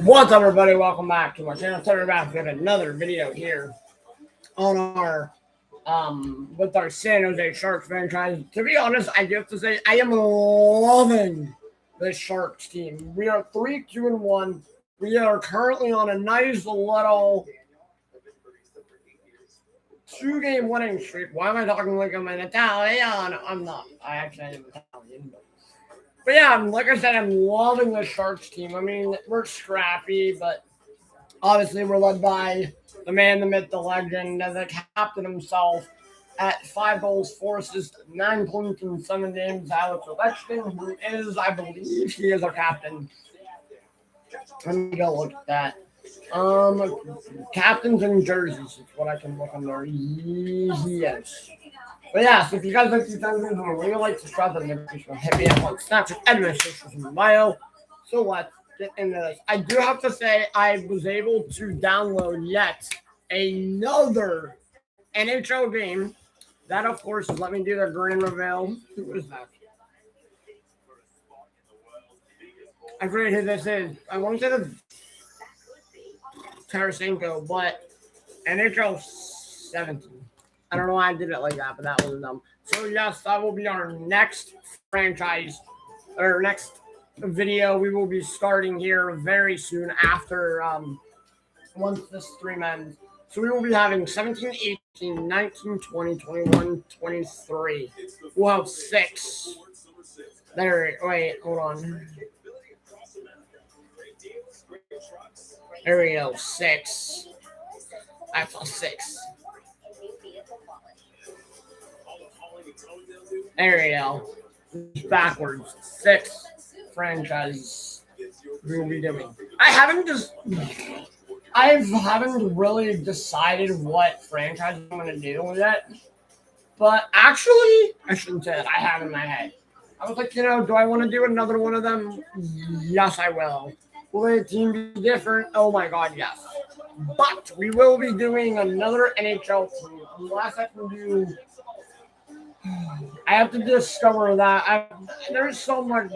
What's up, everybody? Welcome back to my channel. Today we're back with another video here on our with our San Jose Sharks franchise. To be honest, I have to say I am loving this Sharks team. We are 3-2-1. We are currently on a nice little 2-game winning streak. Why am I talking like I'm an Italian? I'm not. I actually am Italian. But yeah, like I said, I'm loving the Sharks team. I mean, we're scrappy, but obviously we're led by the man, the myth, the legend, the captain himself at 5 goals, 4 assists, 9 points in 7 games. Alex Ovechkin, who is, I believe, he is our captain. Let me go look at that. Captains and jerseys is what I can look on there. Yes. But yeah, so if you guys like these videos, really like, subscribe, and hit me up on Snapchat and my socials in the bio. So let's get into this. I do have to say I was able to download yet another NHL game. That, of course, is let me do the grand reveal. Who is that? I forget who this is. I want to say the Tarasenko, but NHL 17. I don't know why I did it like that, but that was dumb. So yes, that will be our next franchise, or next video. We will be starting here very soon after once this stream ends. So we will be having 17, 18, 19, 20, 21, 23. We'll have 6. There, wait, hold on. There we go, 6. I saw 6. There we go. Backwards. 6 franchises we will be doing. I haven't really decided what franchise I'm going to do yet. But actually, I shouldn't say that. I have in my head. I was like, do I want to do another one of them? Yes, I will. Will the team be different? Oh my God, yes. But we will be doing another NHL team. Unless I can do... I have to discover that. There's so much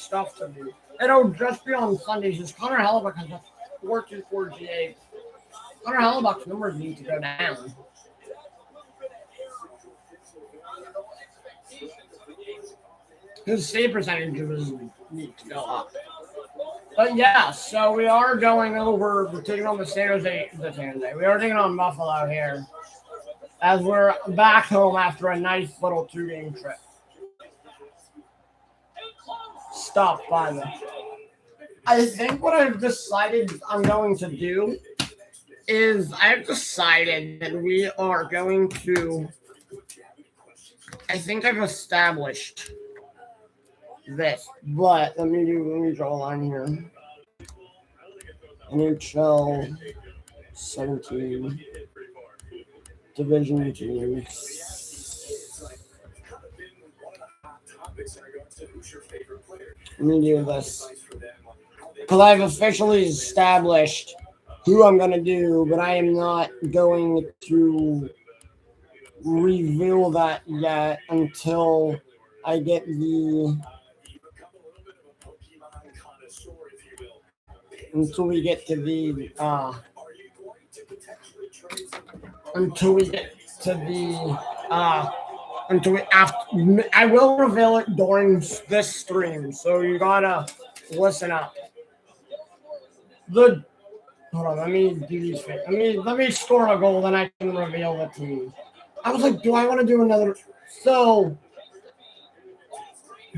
stuff to do. It'll just be on Sundays. Because Connor Hellebuyck has a 424 GA. Connor Hellebuck's numbers need to go down. His save percentages need to go up. But yeah, so we are going over. We're taking on the San Jose. We are taking on Buffalo here, as we're back home after a nice little 2-game trip. Stop by them. I think what I've decided I'm going to do is I've decided that we are going to. I think I've established this, but let me draw a line here. NHL 17 division teams. Let me do this because I've officially established who I'm going to do, but I am not going to reveal that yet until I get until we get to the I will reveal it during this stream, so you gotta listen up. Hold on, let me do these things. Let me score a goal, then I can reveal the team. I was like, do I want to do another? So,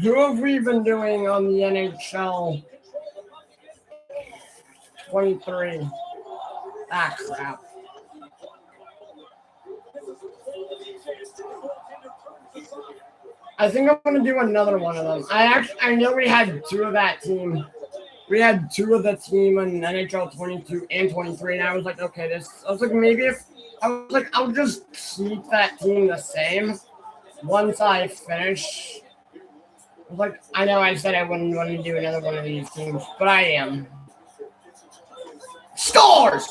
who have we been doing on the NHL 23? Ah, crap. I think I'm going to do another one of them. I know we had 2 of that team. We had 2 of the team in NHL 22 and 23, and I was like, okay, I'll just keep that team the same once I finish. I know I said I wouldn't want to do another one of these teams, but I am. Scores!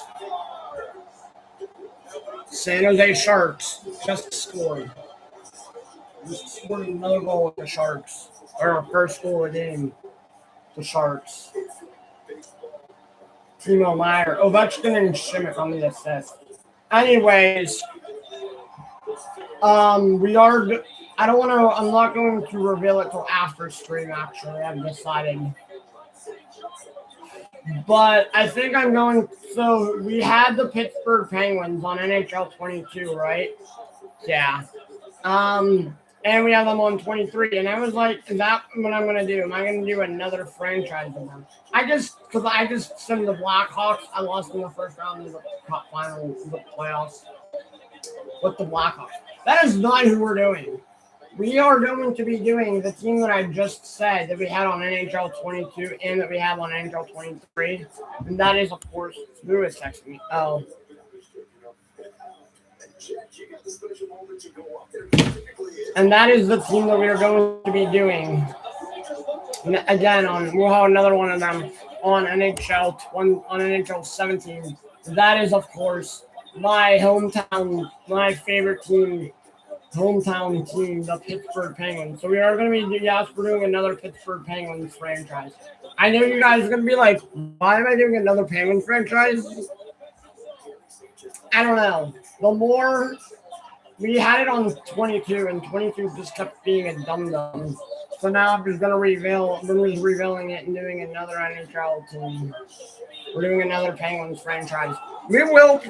San Jose Sharks just scored. Just scored another goal with the Sharks. Or our first goal of the game. The Sharks. Timo Meyer, Ovechkin, and Schmidt on the assist. Anyways, we are. I don't want to. I'm not going to reveal it till after stream. Actually, I've decided. But I think I'm going. So we had the Pittsburgh Penguins on NHL 22, right? Yeah. And we have them on 23. And I was like, is that what I'm going to do? Am I going to do another franchise with them? Because I just sent the Blackhawks. I lost in the first round of the cup final, the playoffs with the Blackhawks. That is not who we're doing. We are going to be doing the team that I just said that we had on NHL 22 and that we have on NHL 23. And that is, of course, Lewis texting me. Oh. And that is the team that we are going to be doing. And again, we'll have another one of them on NHL 17. That is, of course, my favorite team. Hometown team, the Pittsburgh Penguins. So we are going to be, we're doing another Pittsburgh Penguins franchise. I know you guys are going to be like, why am I doing another Penguins franchise? I don't know. The more, we had it on 22, and 22 just kept being a dum-dum. So now I'm just going to revealing it and doing another NHL team. We're doing another Penguins franchise.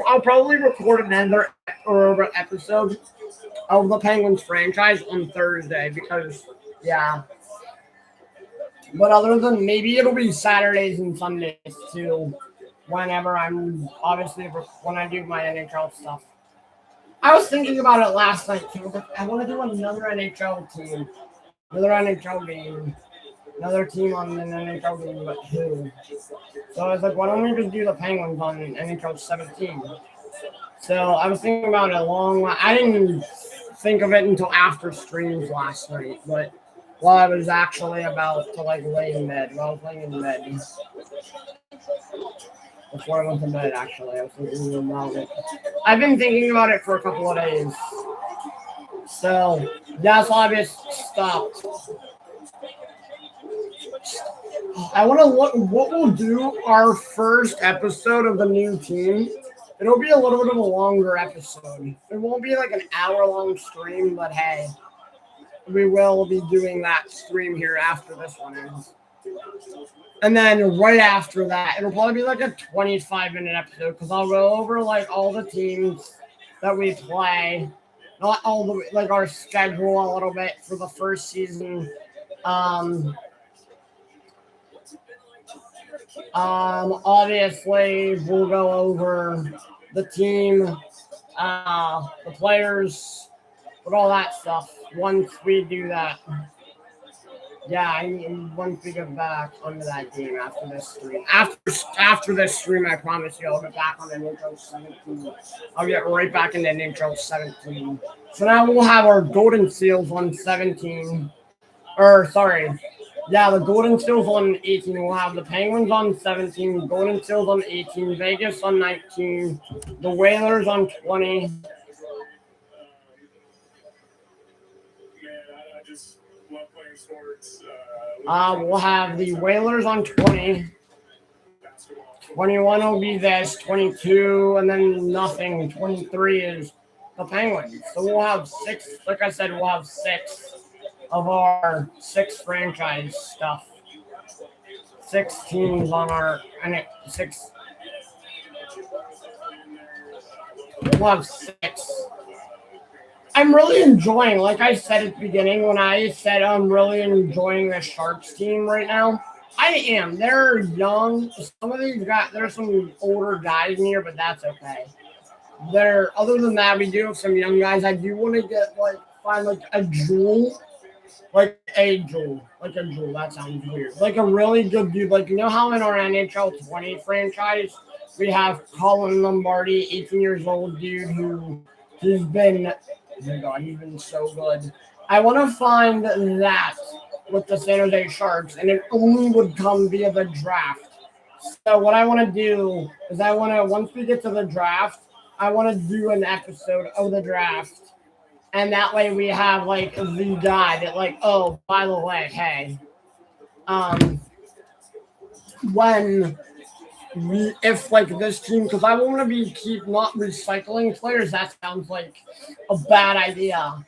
I'll probably record another episode of the Penguins franchise on Thursday because, yeah. But other than maybe it'll be Saturdays and Sundays too, whenever when I do my NHL stuff. I was thinking about it last night too. I want to do another NHL team, another NHL game, another team on an NHL game, but who? So I was like, why don't we just do the Penguins on NHL 17? So I was thinking about it a long while. I didn't think of it until after streams last night, but while I was actually about to lay in bed, while I was laying in bed. Before I went to bed, actually, I was thinking about it. I've been thinking about it for a couple of days. So that's why I just stopped. I want to look what we'll do our first episode of the new team. It'll be a little bit of a longer episode. It won't be like an hour-long stream, but hey, we will be doing that stream here after this one ends. And then right after that, it'll probably be like a 25-minute episode because I'll go over all the teams that we play, not all the our schedule a little bit for the first season. Obviously, we'll go over the team, the players, with all that stuff once we do that. Yeah, once we get back onto that game after this stream. After this stream, I promise you I'll get back on the NHL 17. I'll get right back into NHL 17. So now we'll have our Golden Seals on 17. The Golden Seals on 18. We'll have the Penguins on 17, Golden Seals on 18, Vegas on 19, the Whalers on 20. We'll have the Whalers on 20. 21 will be this, 22, and then nothing. 23 is the Penguins. So we'll have 6, like I said, we'll have 6 of our 6 franchise stuff. 6 teams on our, and 6. We'll have 6. I'm really enjoying, like I said at the beginning, when I said I'm really enjoying the Sharks team right now. I am. They're young. Some of these guys, there's some older guys in here, but that's okay. Other than that, we do have some young guys. I do want to find a jewel. Like a jewel. That sounds weird. Like a really good dude. How in our NHL 20 franchise, we have Colin Lombardi, 18 years old dude who's been, oh my God, he's been so good. I want to find that with the San Jose Sharks, and it only would come via the draft. So what I want to do is once we get to the draft, I want to do an episode of the draft. And that way we have the guy that oh, by the way, hey, when if like this team, because I want to be keep not recycling players. That sounds like a bad idea.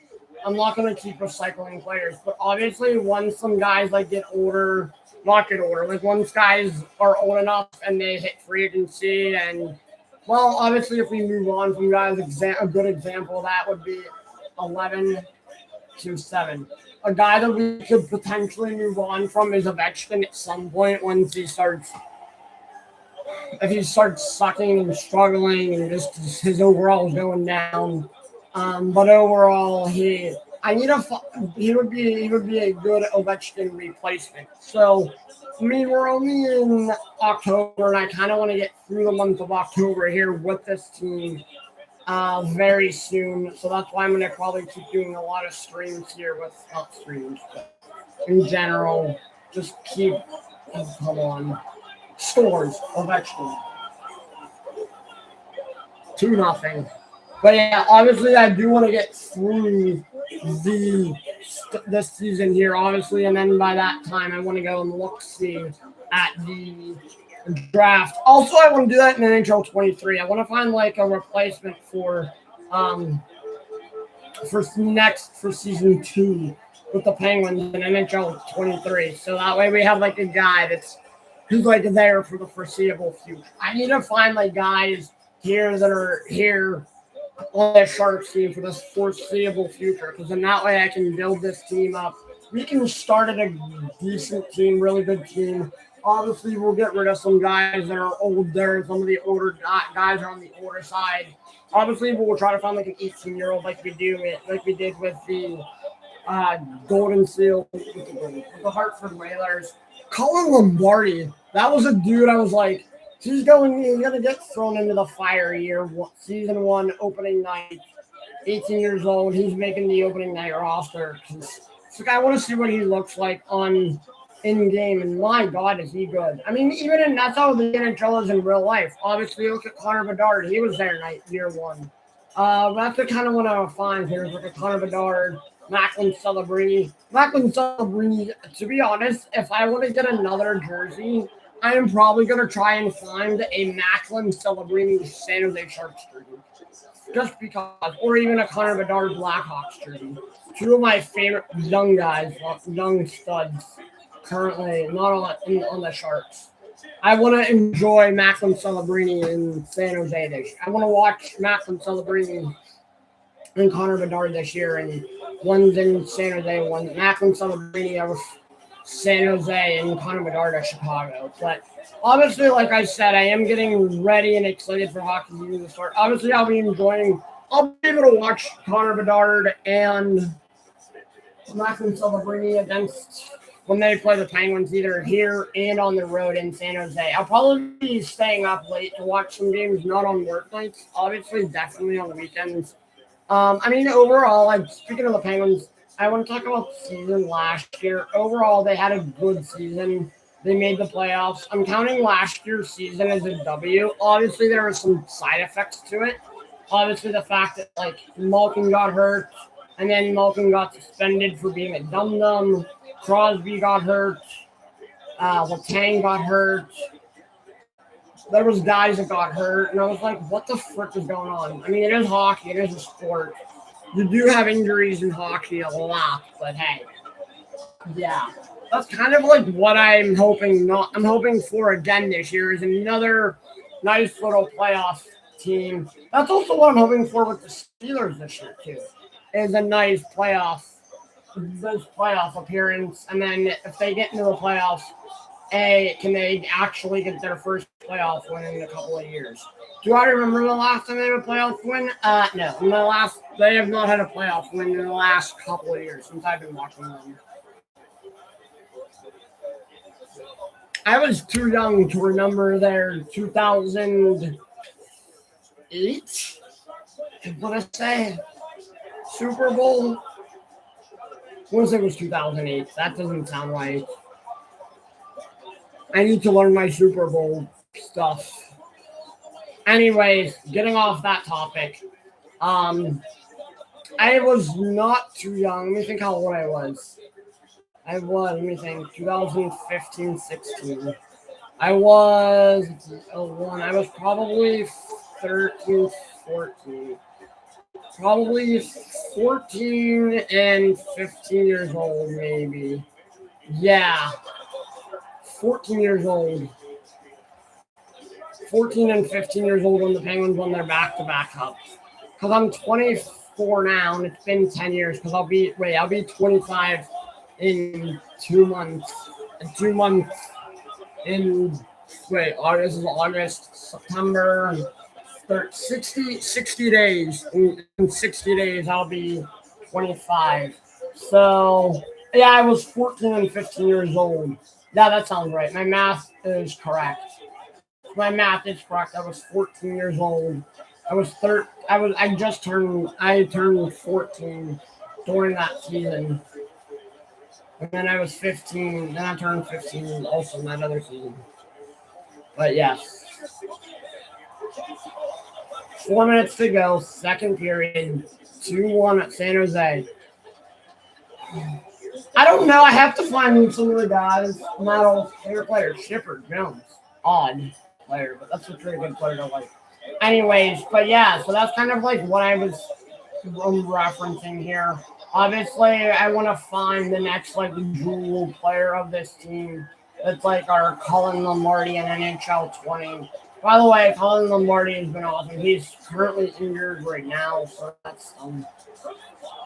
I'm not going to keep recycling players, but obviously once some guys like get older, not get older, like once guys are old enough and they hit free agency, and well, obviously if we move on from guys, a good example of that would be 11-7. A guy that we could potentially move on from is Ovechkin at some point once if he starts sucking and struggling and just his overall is going down. But overall, he would be a good Ovechkin replacement. So, I mean, we're only in October, and I kind of want to get through the month of October here with this team very soon. So that's why I'm going to probably keep doing a lot of streams here with not streams, but in general, just keep come on scores Ovechkin 2-0. But yeah, obviously I do want to get through this season here, obviously, and then by that time I want to go and see at the draft. Also, I want to do that in NHL 23. I want to find like a replacement for season 2 with the Penguins in NHL 23. So that way we have like a guy who's like there for the foreseeable future. I need to find like guys here that are here on the Sharks team for this foreseeable future, because then that way I can build this team up. We can start at a decent team, really good team. Obviously, we'll get rid of some guys that are older. Some of the older guys are on the older side. Obviously, we'll try to find like an 18-year-old like we did with the Golden Seal, with the Hartford Whalers. Colin Lombardi, that was a dude I was like, he's gonna get thrown into the fire year. Season 1, opening night, 18 years old. He's making the opening night roster. So I want to see what he looks like in game, and my God, is he good? I mean, that's how the NHL is in real life. Obviously, look at Connor Bedard. He was there year 1. That's the kind of one I would find here is like a Connor Bedard, Macklin Celebrini. To be honest, if I want to get another jersey, I am probably going to try and find a Macklin Celebrini San Jose Sharks jersey. Just because, or even a Connor Bedard Blackhawks jersey. 2 of my favorite young studs, currently not on the Sharks. I want to enjoy Macklin Celebrini in San Jose this year. I want to watch Macklin Celebrini and Connor Bedard this year, and one's in San Jose, one Macklin Celebrini of San Jose and Connor Bedard of Chicago. But obviously, like I said, I am getting ready and excited for hockey season to start. Obviously, I'll be able to watch Connor Bedard and Macklin Celebrini against when they play the Penguins, either here and on the road in San Jose. I'll probably be staying up late to watch some games, not on work nights. Obviously, definitely on weekends. I mean, overall, like speaking of the Penguins, I want to talk about the season last year. Overall, they had a good season. They made the playoffs. I'm counting last year's season as a W. Obviously, there were some side effects to it. Obviously, the fact that like Malkin got hurt, and then Malkin got suspended for being a dum-dum. Crosby got hurt. Letang got hurt. There was guys that got hurt, and I was like, what the frick is going on? I mean, it is hockey. It is a sport. You do have injuries in hockey a lot, but hey. Yeah. That's kind of like what I'm hoping for again this year is another nice little playoff team. That's also what I'm hoping for with the Steelers this year, too, is a nice playoff appearance. And then if they get into the playoffs, can they actually get their first playoff win in a couple of years? Do I remember the last time they had a playoff win? No. They have not had a playoff win in the last couple of years since I've been watching them. I was too young to remember their 2008, I want to say, Super Bowl. I want to say it was 2008. That doesn't sound right. I need to learn my Super Bowl stuff. Anyways, getting off that topic. I was not too young. Let me think how old I was. 2015, 16. I was 01. I was probably 13, 14. Probably 14 and 15 years old, maybe. Yeah, 14 years old. 14 and 15 years old when the Penguins won their back-to-back cups. Because I'm 24 now, and it's been 10 years. Because I'll be 25 in 2 months. In 2 months in, August is August, September, 60 days. In 60 days, I'll be 25. So, yeah, I was 14 and 15 years old. Yeah, that sounds right. My math is correct. My math is correct. I was 14 years old. I turned 14 during that season. And then I was 15. Then I turned 15 also in that other season. But yes. 4 minutes to go, second period. 2-1 at San Jose. I don't know. I have to find some of the guys. Not all favorite players. Shipper, Jones. Odd player, but that's a pretty good player to like. Anyways, but yeah, so that's kind of like what I was referencing here. Obviously, I want to find the next like jewel player of this team. That's like our Colin Lombardi in NHL 20. By the way, Colin Lombardi has been awesome. He's currently injured right now, so that's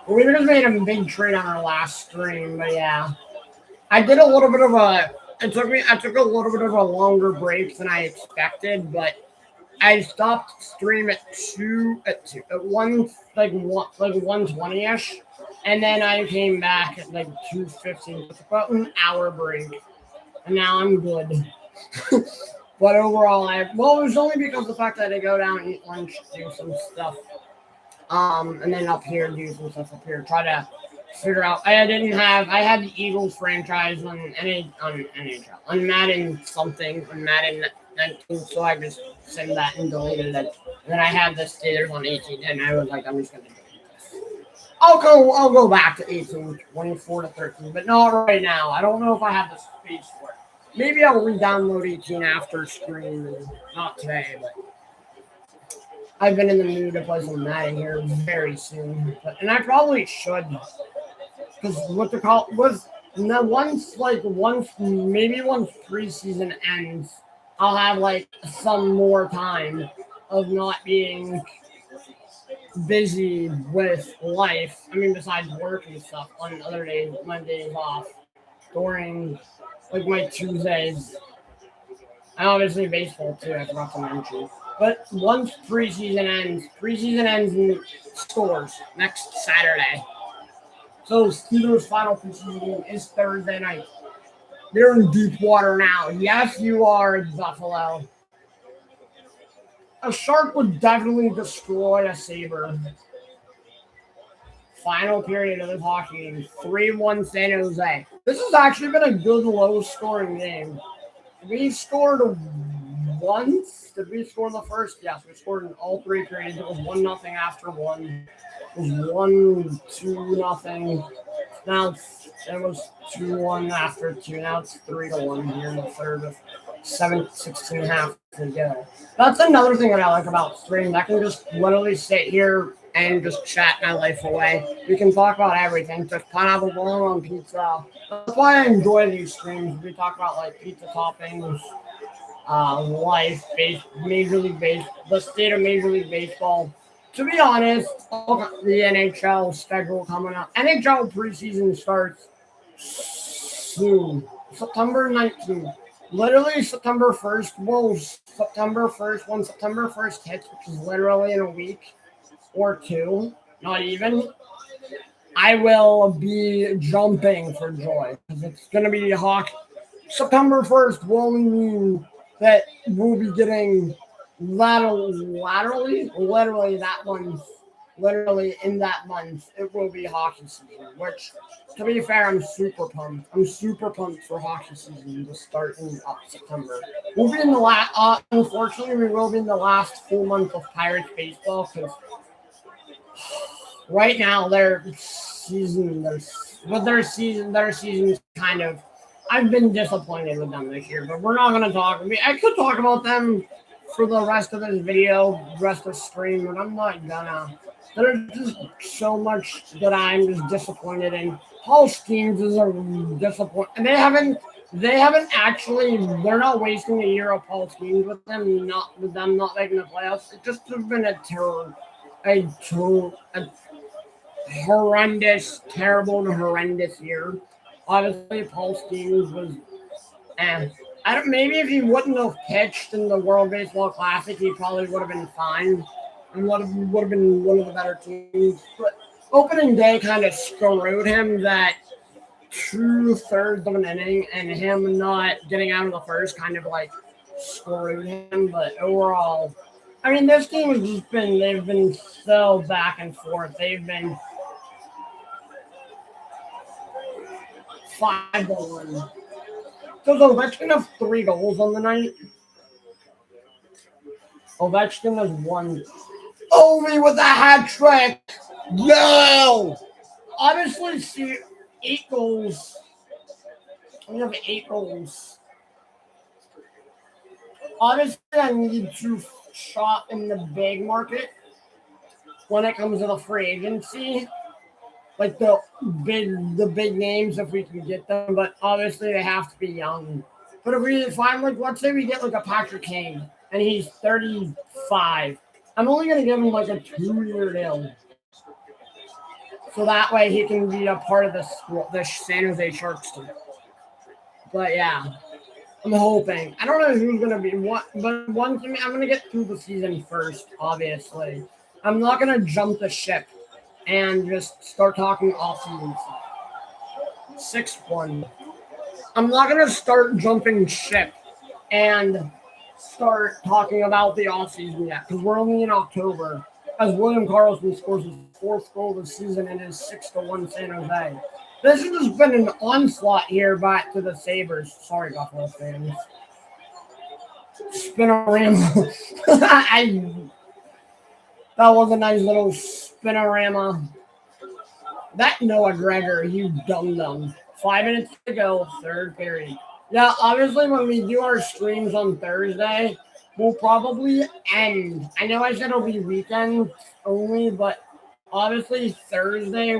we just made a big trade on our last stream, but yeah. I did a little bit of a I took a little bit of a longer break than I expected, but I stopped stream at 120ish, and then I came back at like 2:15. It's about an hour break, and now I'm good. But overall, it was only because of the fact that I go down, eat lunch, do some stuff, and then up here do some stuff up here. Try to figure out. I had the Eagles franchise on NHL, on Madden something, on Madden 19, so I just sent that and deleted it. And then I had the Steelers on 18, and I was like, I'm just gonna delete this. I'll go back to 18, 24 to 13, but not right now. I don't know if I have the space for it. Maybe I'll re-download 18 after stream, not today, but I've been in the mood to play some Madden here very soon, and I probably should. Because what the call was once preseason ends, I'll have like some more time of not being busy with life. I mean, besides work and stuff on other days, Mondays off, during like my Tuesdays, and obviously baseball too. I forgot to mention. But once preseason ends in scores next Saturday. So Steelers' final preseason game is Thursday night. They're in deep water now. Yes, you are, Buffalo. A shark would definitely destroy a saber. Final period of this hockey game. 3-1 San Jose. This has actually been a good low-scoring game. We scored once. Did we score in the first? Yes, we scored in all three periods. It was 1-0 after one. It was 1-2-0. Now it was 2-1 after two. Now it's 3-1 here in the third with 16 and a half to go. That's another thing that I like about streaming. I can just literally sit here and just chat my life away. We can talk about everything. Just pineapple bowling on pizza. That's why I enjoy these streams. We talk about like pizza toppings, life, Major League Baseball, the state of Major League Baseball. To be honest, the NHL schedule coming up. NHL preseason starts soon. September 19th. Literally September 1st. Well, September 1st. When September 1st hits, which is literally in a week or two, not even, I will be jumping for joy. Because it's going to be hockey. September 1st will only mean that we'll be getting literally in that month, it will be hockey season, which, to be fair, I'm super pumped. I'm super pumped for hockey season to start in September. We'll be in the unfortunately, we will be in the last full month of Pirates baseball, because right now their season is kind of, I've been disappointed with them this year, but we're not going to talk. I could talk about them for the rest of this video, rest of the stream, but I'm not gonna. There's just so much that I'm just disappointed in. Paul Skeens is a disappointment, and they haven't actually. They're not wasting a year of Paul Skeens with them not making the playoffs. It just has been a horrendous, terrible, and horrendous year. Obviously, Paul Skeens was. I don't. Maybe if he wouldn't have pitched in the World Baseball Classic, he probably would have been fine and would have been one of the better teams. But opening day kind of screwed him. That 2/3 of an inning and him not getting out of the first kind of like screwed him. But overall, I mean, this team has just been. They've been so back and forth. They've been 5-1. So Ovechkin have 3 goals on the night. Ovechkin has 1. Ovi with a hat trick. No! Obviously, see 8 goals. We have 8 goals. Obviously, I need to shop in the big market when it comes to the free agency. Like the big names if we can get them, but obviously they have to be young. But if we find like let's say we get like a Patrick Kane and he's 35, I'm only gonna give him like a 2-year deal. So that way he can be a part of the San Jose Sharks team. But yeah. I'm hoping. I don't know who's gonna be what, but one thing I'm gonna get through the season first, obviously. I'm not gonna jump the ship and just start talking off-season stuff. 6-1. I'm not going to start jumping ship and start talking about the off-season yet because we're only in October as William Karlsson scores his 4th goal of the season in his 6-1 San Jose. This has just been an onslaught here back to the Sabres. Sorry, Buffalo fans. Spinorama. That was a nice little spinorama. That Noah Gregor, you dum-dum. 5 minutes to go, 3rd period. Yeah, obviously when we do our streams on Thursday, we'll probably end. I know I said it'll be weekend only, but obviously Thursday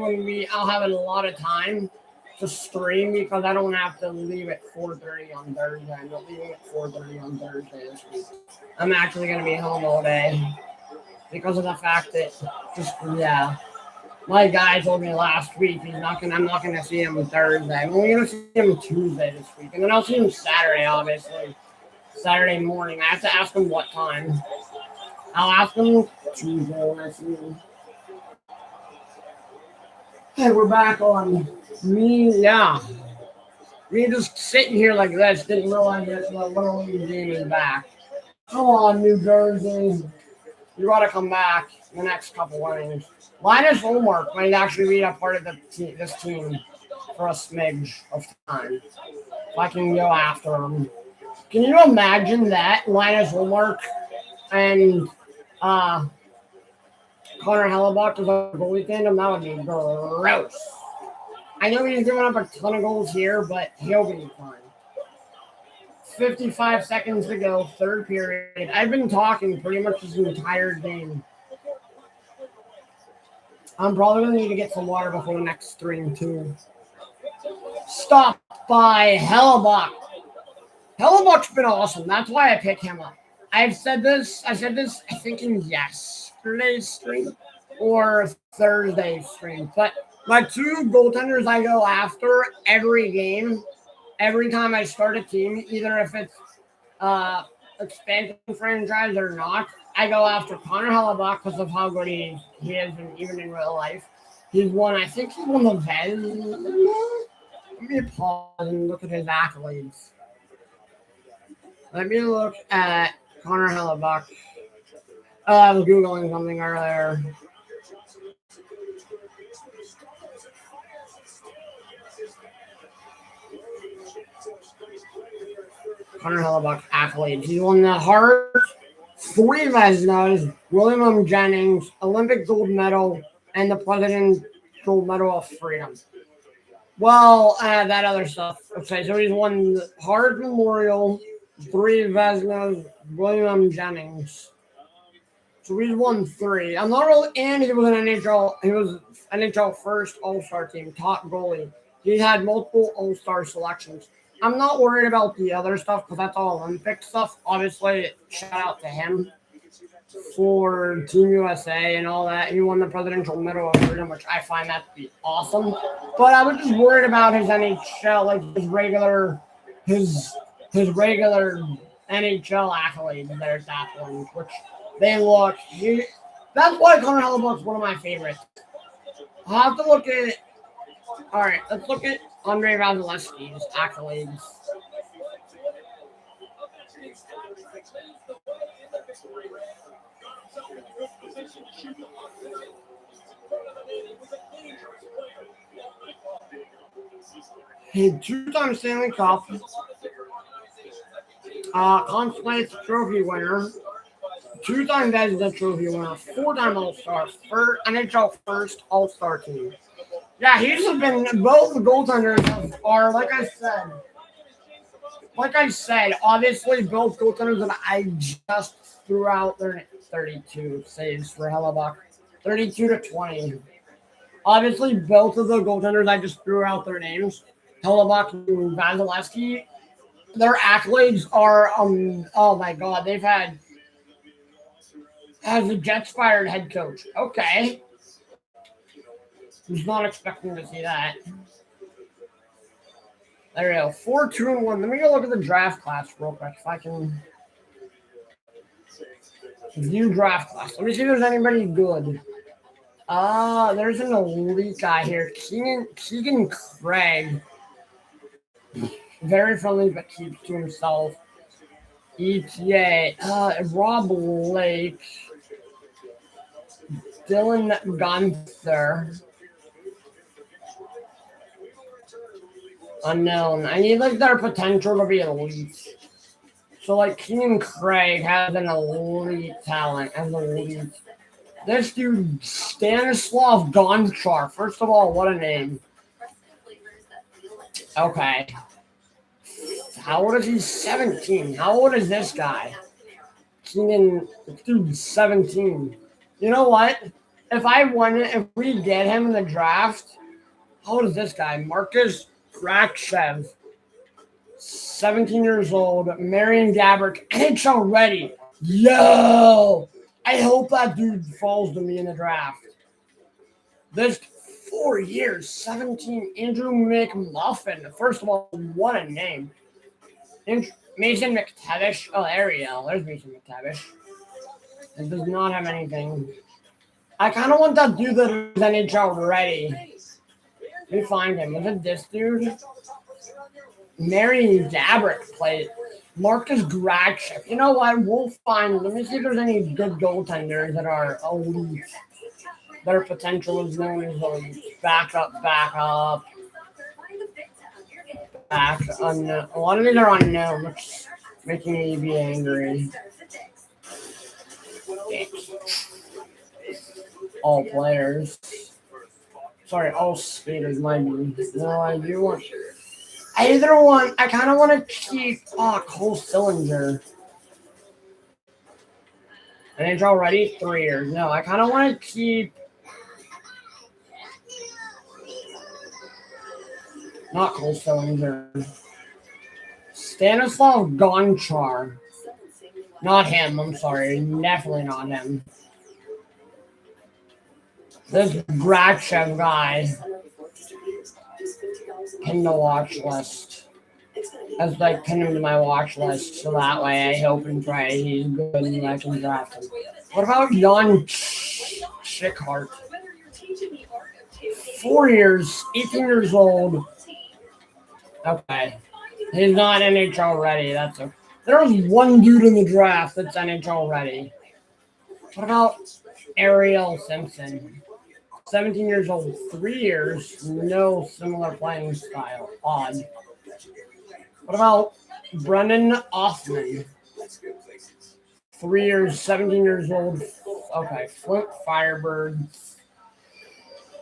I'll have a lot of time to stream because I don't have to leave at 4:30 on Thursday. I'm not leaving at 4:30 on Thursday this week. I'm actually going to be home all day. Because of the fact that, my guy told me last week I'm not gonna see him Thursday. I'm only gonna see him Tuesday this week, and then I'll see him Saturday, obviously. Saturday morning. I have to ask him what time. I'll ask him Tuesday when I see him. Hey, we're back on me. Yeah, me just sitting here like this. Didn't realize that the Little League game is back. Come on, New Jersey. You got to come back in the next couple innings. Linus Ullmark might actually be a part of this team for a smidge of time. If I can go after him. Can you imagine that? Linus Ullmark and Connor Hellebuyck as a goalie tandem? That would be gross. I know he's giving up a ton of goals here, but he'll be fine. 55 seconds to go, 3rd period. I've been talking pretty much this entire game. I'm probably going to need to get some water before the next stream, too. Stopped by Hellebuyck. Hellebuyck's been awesome. That's why I picked him up. I said this, I think, in yesterday's stream or Thursday's stream. But my 2 goaltenders I go after every game, every time I start a team, either if it's expansion franchise or not, I go after Connor Hellebuyck because of how good he is, and even in real life. He's won the Vezina. Let me pause and look at his accolades. Let me look at Connor Hellebuyck. I was Googling something earlier. Connor Hellebuyck accolades. He won the Hart, 3 Vezinas, William M. Jennings, Olympic gold medal, and the President's Gold Medal of Freedom. Well, that other stuff. Okay, so he's won the Hart Memorial, 3 Vezinas, William Jennings. So he's won 3. I'm not really, and he was an NHL. He was NHL first All Star team, top goalie. He had multiple All Star selections. I'm not worried about the other stuff because that's all Olympic stuff. Obviously, shout out to him for Team USA and all that. He won the Presidential Medal of Freedom, which I find that to be awesome. But I was just worried about his NHL, like his regular NHL accolades. There's that one, which they look. That's why Connor Hellebuyck's one of my favorites. I'll have to look at. All right, let's look at Andre Vasilevsky's accolades. He 2-time Stanley Cup, Conn Smythe Trophy winner, 2-time Vezina Trophy winner, 4-time All-Star, NHL first All-Star team. Yeah, he's been both the goaltenders are like I said. Obviously, both goaltenders that I just threw out their 32 saves for Hellebuyck, 32-20. Obviously, both of the goaltenders I just threw out their names, Hellebuyck and Vasilevsky, their accolades are oh my god, they've had as a Jets fired head coach. Okay. Was not expecting to see that. There we go. 4-2-1. Let me go look at the draft class real quick if I can view draft class. Let me see if there's anybody good. There's an elite guy here. Keegan Craig. Very friendly but keeps to himself. ETA. Rob Lake. Dylan Gunther. Unknown. I need like their potential to be elite. So like Keegan Craig has an elite talent as elite. This dude Stanislav Gonchar. First of all, what a name. Okay. How old is he? 17. How old is this guy? Keegan, dude, 17. You know what? If we get him in the draft, how old is this guy? Marcus Grakshev, 17 years old, Marian Gaborik, NHL ready. Yo! I hope that dude falls to me in the draft. This 4 years, 17, Andrew McMuffin. First of all, what a name. Mason McTavish. Oh, there we go. There's Mason McTavish. It does not have anything. I kind of want that dude that is NHL ready. Let me find him. Was it this dude? Marian Gaborik played. Marcus Grakshev. You know what? We'll find. Let me see if there's any good goaltenders that are elite. Their potential is known as elite. Back up. Unknown. A lot of these are unknown, which is making me be angry. All players. Sorry, all skaters might be. No, I do want. I kind of want to keep Cole Sillinger. NHL ready? 3 years. No, I kind of want to keep. Not Cole Sillinger. Stanislav Gonchar. Not him. I'm sorry. Definitely not him. This Grakshev guy. Pin the watch list. I was like pin him to my watch list so that way I hope and pray he's good and I can draft him. What about Jan Schickhart? 4 years, 18 years old. Okay. He's not NHL ready. That's okay. There was one dude in the draft that's NHL ready. What about Ariel Simpson? 17 years old, 3 years, no similar playing style. Odd. What about Brendan Othman? 3 years, 17 years old. Okay, Flint Firebirds.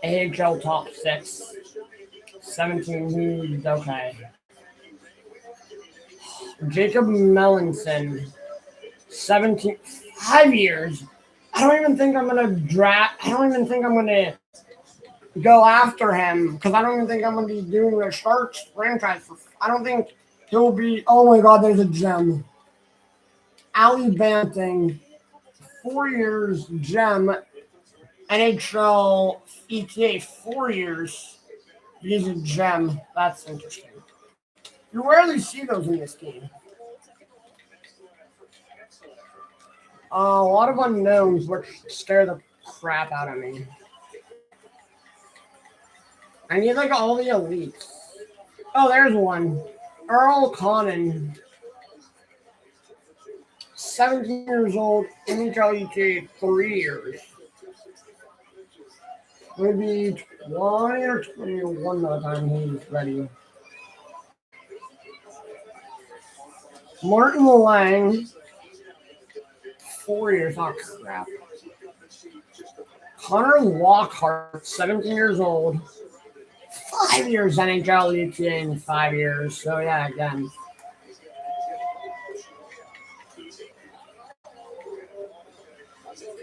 AHL top 6. 17. He's okay. Jacob Melanson, 17. 5 years. I don't even think I'm gonna draft. I don't even think I'm gonna go after him because I don't even think I'm gonna be doing a Sharks franchise. I don't think he'll be. Oh my God, there's a gem. Ali Banting, 4 years, gem. NHL ETA, 4 years. He's a gem. That's interesting. You rarely see those in this game. A lot of unknowns, which scare the crap out of me. I need like all the elites. Oh, there's one. Earl Connon. 17 years old, NHL ETA, 3 years. Maybe 20 or 21 by the time he's ready. Martin Lang, 4 years. Oh, crap. Connor Lockhart, 17 years old. 5 years NHL ETA in 5 years. So, yeah, again.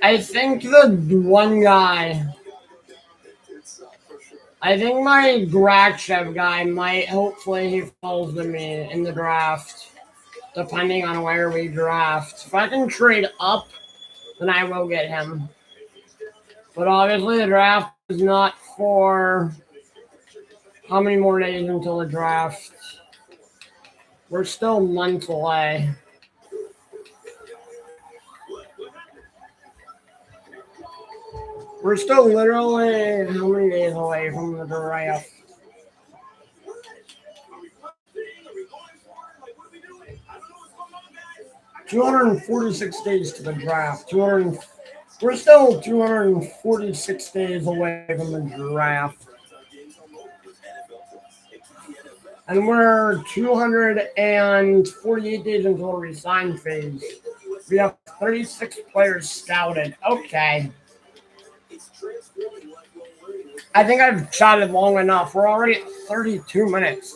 I think the one guy, I think my Grachev guy might, hopefully he falls to me in the draft, depending on where we draft. If I can trade up, then I will get him. But obviously the draft is not for how many more days until the draft. We're still months away. We're still literally how many days away from the draft? $246 days to the draft. We're still 246 days away from the draft. And we're 248 days until the resign phase. We have 36 players scouted. Okay. I think I've chatted long enough. We're already at 32 minutes.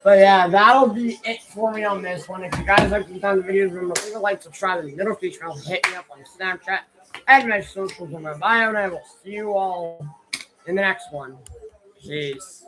But yeah, that'll be it for me on this one. If you guys like these kinds of videos, remember to leave a like, subscribe, and the notification bell. Hit me up on Snapchat. Add my socials in my bio, and I will see you all in the next one. Peace.